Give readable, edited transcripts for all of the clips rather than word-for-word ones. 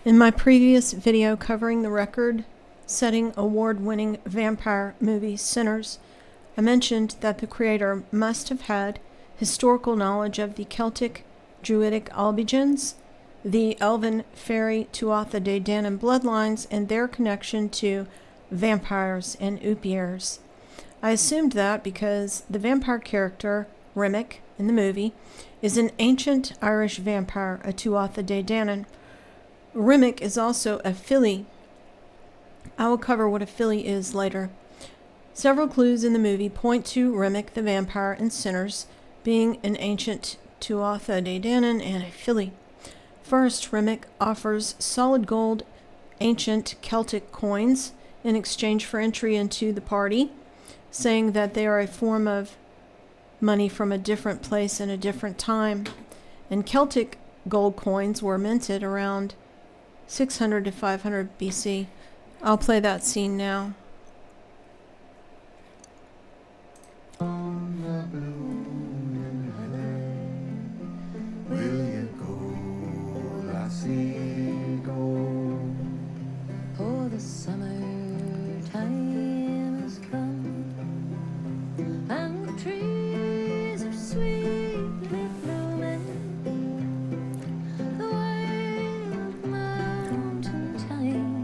In my previous video covering the record-setting award-winning vampire movie Sinners, I mentioned that the creator must have had historical knowledge of the Celtic Druidic Albigens, the elven fairy Tuatha De Danann bloodlines, and their connection to vampires and oupiers. I assumed that because the vampire character, Rimmick, in the movie, is an ancient Irish vampire, a Tuatha De Danann. Rimmick is also a filly. I will cover what a filly is later. Several clues in the movie point to Rimmick the vampire in Sinners being an ancient Tuatha De Danann and a filly. First, Rimmick offers solid gold ancient Celtic coins in exchange for entry into the party, saying that they are a form of money from a different place and a different time. And Celtic gold coins were minted around 600 to 500 BC. I'll play that scene now. On the blooming heather, will you go, lassie, go? For the summertime has come, and the trees are sweetly blooming. The wild mountain thyme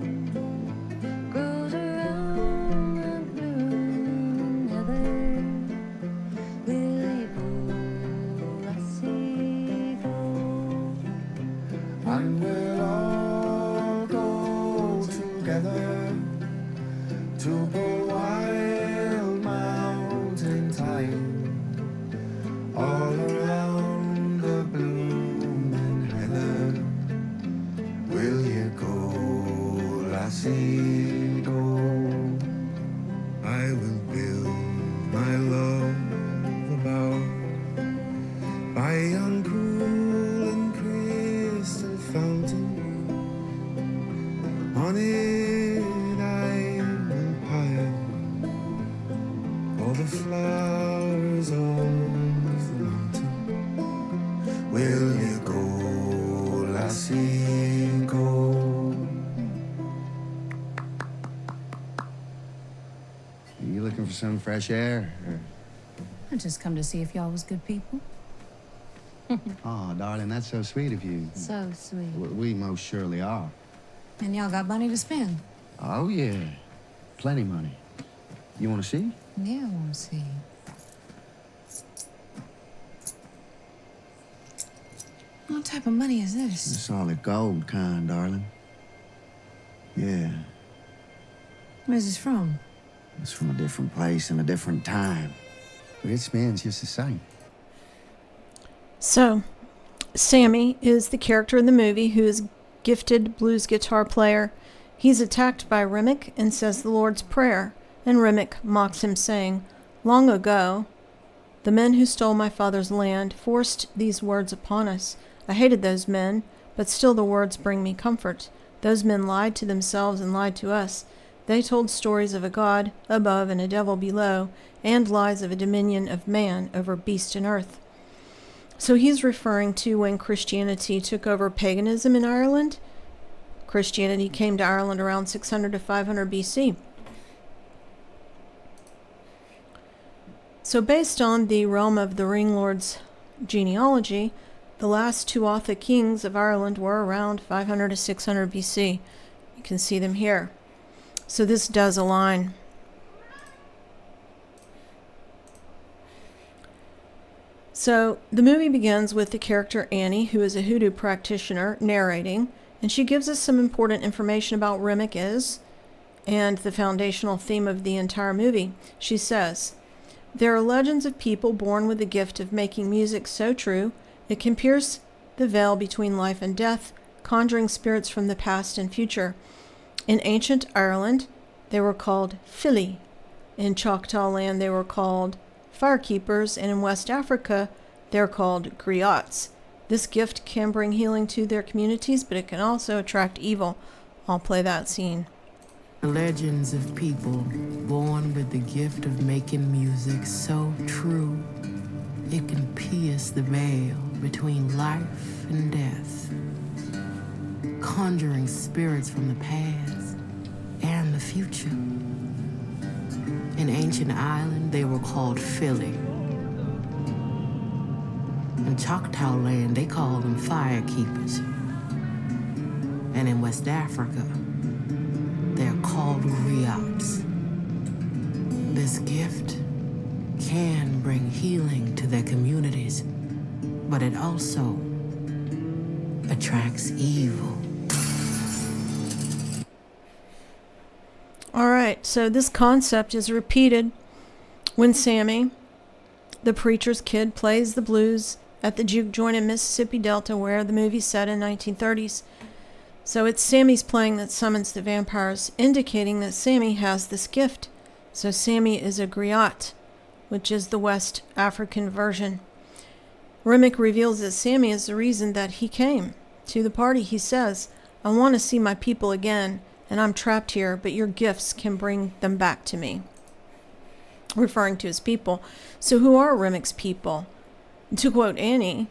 grows around the blooming heather. Will you go, lassie, go? And we'll all go together to the wild mountain thyme, all around the blooming heather. Will you go, lassie, go? I will build my love about by yon cool and crystal fountain. On it I will pile all the flowers of the mountain. Will you go, lassie, go? You looking for some fresh air? I just come to see if y'all was good people. Oh, darling, that's so sweet of you. So sweet. We most surely are. And y'all got money to spend. Oh, yeah. Plenty money. You want to see? Yeah, I want to see. What type of money is The this? solid gold kind, darling. Yeah. Where's this from? It's from a different place and a different time. But it spins just the same. So, Sammie is the character in the movie who is gifted blues guitar player. He's attacked by Rimmick and says the Lord's Prayer, and Rimmick mocks him, saying, "Long ago, the men who stole my father's land forced these words upon us. I hated those men, but still the words bring me comfort. Those men lied to themselves and lied to us. They told stories of a God above and a devil below, and lies of a dominion of man over beast and earth." So he's referring to when Christianity took over paganism in Ireland. Christianity came to Ireland around 600 to 500 BC. So based on the realm of the Ring Lord's genealogy, the last Tuatha kings of Ireland were around 500 to 600 BC. You can see them here. So this does align. So the movie begins with the character Annie, who is a hoodoo practitioner, narrating, and she gives us some important information about Rimmick and the foundational theme of the entire movie. She says, "There are legends of people born with the gift of making music so true it can pierce the veil between life and death, conjuring spirits from the past and future. In ancient Ireland, they were called filly. In Choctaw land, they were called firekeepers, and in West Africa, they're called griots. This gift can bring healing to their communities, but it can also attract evil." I'll play that scene. Legends of people born with the gift of making music so true it can pierce the veil between life and death, conjuring spirits from the past and the future. In ancient Ireland, they were called Philly. In Choctaw land, they called them firekeepers. And in West Africa, they're called griots. This gift can bring healing to their communities, but it also attracts evil. All right, so this concept is repeated when Sammie, the preacher's kid, plays the blues at the juke joint in Mississippi Delta, where the movie's set in 1930s. So it's Sammie's playing that summons the vampires, indicating that Sammie has this gift. So Sammie is a griot, which is the West African version. Remick reveals that Sammie is the reason that he came to the party. He says, "I want to see my people again, and I'm trapped here, but your gifts can bring them back to me," referring to his people. So who are Remick's people? To quote Annie,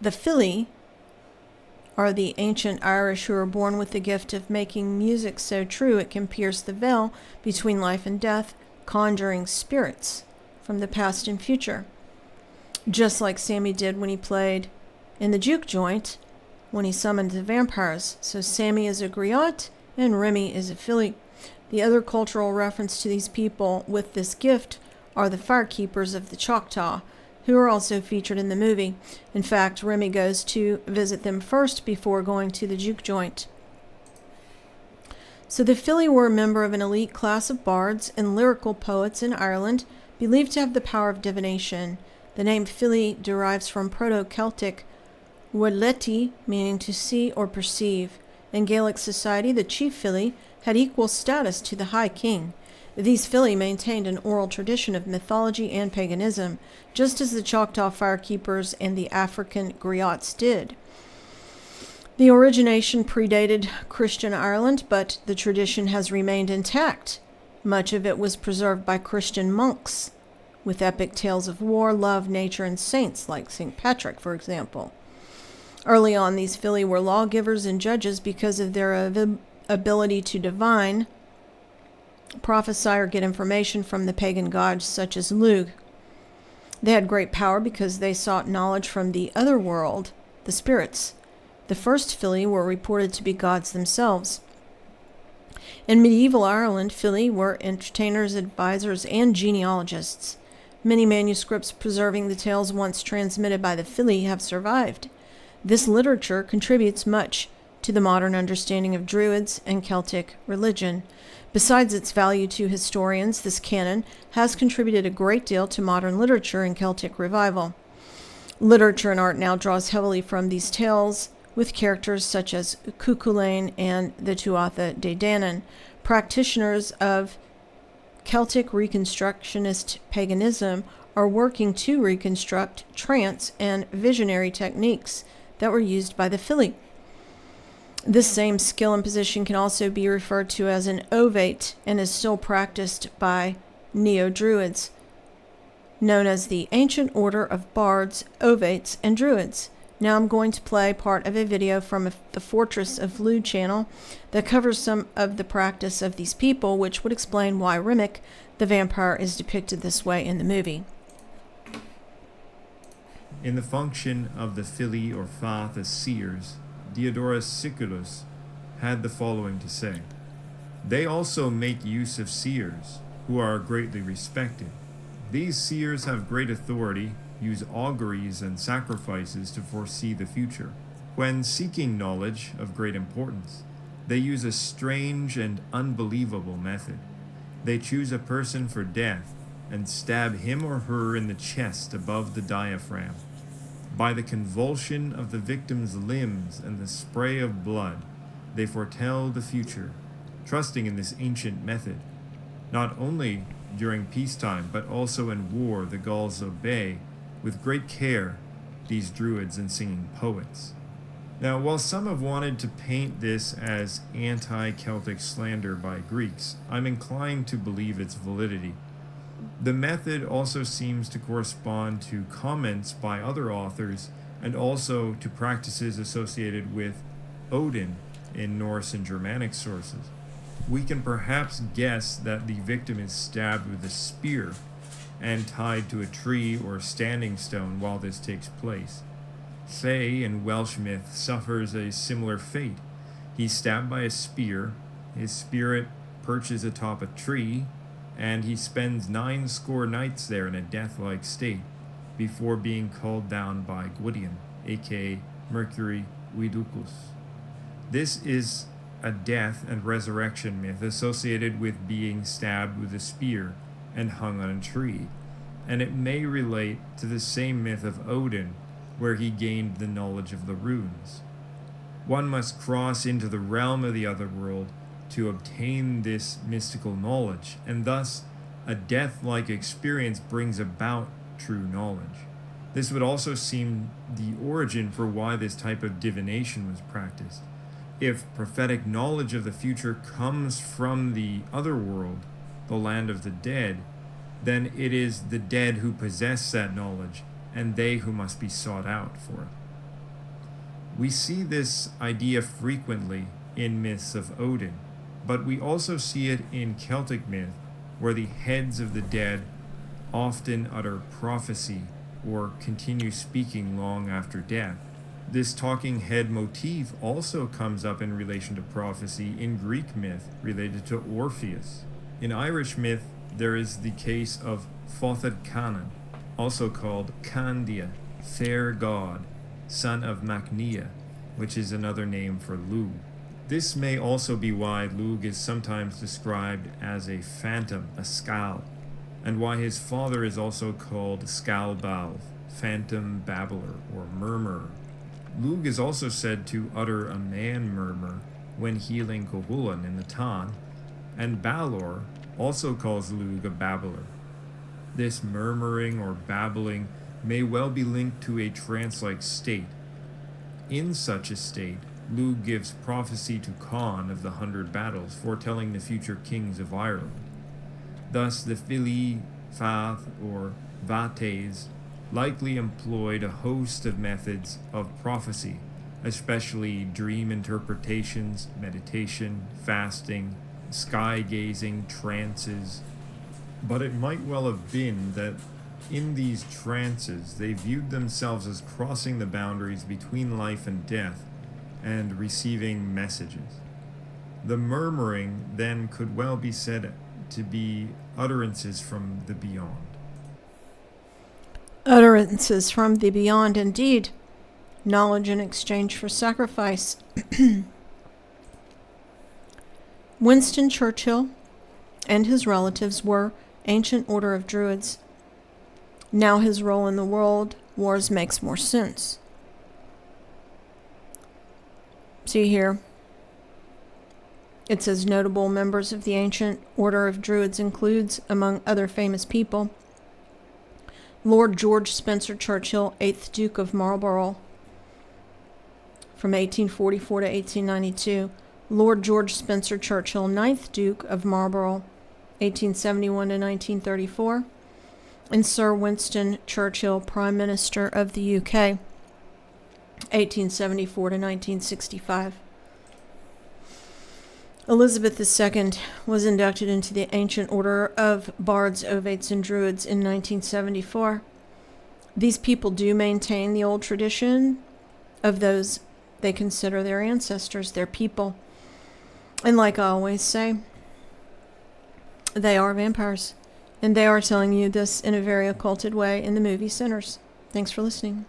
the Fili are the ancient Irish who are born with the gift of making music so true it can pierce the veil between life and death, conjuring spirits from the past and future. Just like Sammie did when he played in the juke joint, when he summoned the vampires. So Sammie is a griot and Remy is a Fili. The other cultural reference to these people with this gift are the firekeepers of the Choctaw, who are also featured in the movie. In fact, Remy goes to visit them first before going to the juke joint. So the Fili were a member of an elite class of bards and lyrical poets in Ireland, believed to have the power of divination. The name Fili derives from Proto-Celtic Wleti, meaning to see or perceive. In Gaelic society, the chief Fili had equal status to the high king. These Fili maintained an oral tradition of mythology and paganism, just as the Choctaw firekeepers and the African griots did. The origination predated Christian Ireland, but the tradition has remained intact. Much of it was preserved by Christian monks, with epic tales of war, love, nature, and saints, like St. Patrick, for example. Early on, these Fili were lawgivers and judges because of their ability to divine, prophesy, or get information from the pagan gods such as Lugh. They had great power because they sought knowledge from the other world, the spirits. The first Fili were reported to be gods themselves. In medieval Ireland, Fili were entertainers, advisors, and genealogists. Many manuscripts preserving the tales once transmitted by the Fili have survived. This literature contributes much to the modern understanding of Druids and Celtic religion. Besides its value to historians, this canon has contributed a great deal to modern literature and Celtic revival. Literature and art now draws heavily from these tales, with characters such as Cuchulainn and the Tuatha De Danann. Practitioners of Celtic Reconstructionist paganism are working to reconstruct trance and visionary techniques that were used by the Fili. This same skill and position can also be referred to as an ovate and is still practiced by Neo-Druids, known as the Ancient Order of Bards, Ovates, and Druids. Now I'm going to play part of a video from the Fortress of Lugh channel that covers some of the practice of these people, which would explain why Remick, the vampire, is depicted this way in the movie. In the function of the Fili or Fath as seers, Diodorus Siculus had the following to say: "They also make use of seers, who are greatly respected. These seers have great authority, use auguries and sacrifices to foresee the future. When seeking knowledge of great importance, they use a strange and unbelievable method. They choose a person for death and stab him or her in the chest above the diaphragm. By the convulsion of the victim's limbs and the spray of blood, they foretell the future, trusting in this ancient method. Not only during peacetime, but also in war, the Gauls obey, with great care, these druids and singing poets." Now, while some have wanted to paint this as anti-Celtic slander by Greeks, I'm inclined to believe its validity. The method also seems to correspond to comments by other authors and also to practices associated with Odin in Norse and Germanic sources. We can perhaps guess that the victim is stabbed with a spear and tied to a tree or standing stone while this takes place. Faye in Welsh myth suffers a similar fate. He's stabbed by a spear, his spirit perches atop a tree, and he spends 90 nights there in a death-like state before being called down by Gwydion, aka Mercury Widukus. This is a death and resurrection myth associated with being stabbed with a spear and hung on a tree, and it may relate to the same myth of Odin, where he gained the knowledge of the runes. One must cross into the realm of the other world to obtain this mystical knowledge, and thus a death-like experience brings about true knowledge. This would also seem the origin for why this type of divination was practiced. If prophetic knowledge of the future comes from the other world, the land of the dead, then it is the dead who possess that knowledge, and they who must be sought out for it. We see this idea frequently in myths of Odin, but we also see it in Celtic myth, where the heads of the dead often utter prophecy or continue speaking long after death. This talking head motif also comes up in relation to prophecy in Greek myth related to Orpheus. In Irish myth, there is the case of Fóthad Canaan, also called Candia, fair god, son of Macnia, which is another name for Lugh. This may also be why Lugh is sometimes described as a phantom, a Scal, and why his father is also called Skalbalv, phantom babbler or murmurer. Lugh is also said to utter a man murmur when healing Cohulan in the Tan, and Balor also calls Lugh a babbler. This murmuring or babbling may well be linked to a trance-like state. In such a state, Lugh gives prophecy to Conn of the 100 battles, foretelling the future kings of Ireland. Thus, the Fili, Fath, or Vates likely employed a host of methods of prophecy, especially dream interpretations, meditation, fasting, sky gazing, trances. But it might well have been that in these trances they viewed themselves as crossing the boundaries between life and death and receiving messages. The murmuring then could well be said to be utterances from the beyond. Utterances from the beyond, indeed. Knowledge in exchange for sacrifice. Winston Churchill and his relatives were ancient order of Druids. Now his role in the world wars makes more sense. See here. It says notable members of the ancient order of Druids includes, among other famous people, Lord George Spencer Churchill, 8th Duke of Marlborough, from 1844 to 1892. Lord George Spencer Churchill, 9th Duke of Marlborough, 1871 to 1934. And Sir Winston Churchill, Prime Minister of the UK, 1874 to 1965. Elizabeth II was inducted into the Ancient Order of Bards, Ovates, and Druids in 1974. These people do maintain the old tradition of those they consider their ancestors, their people. And like I always say, they are vampires. And they are telling you this in a very occulted way in the movie Sinners. Thanks for listening.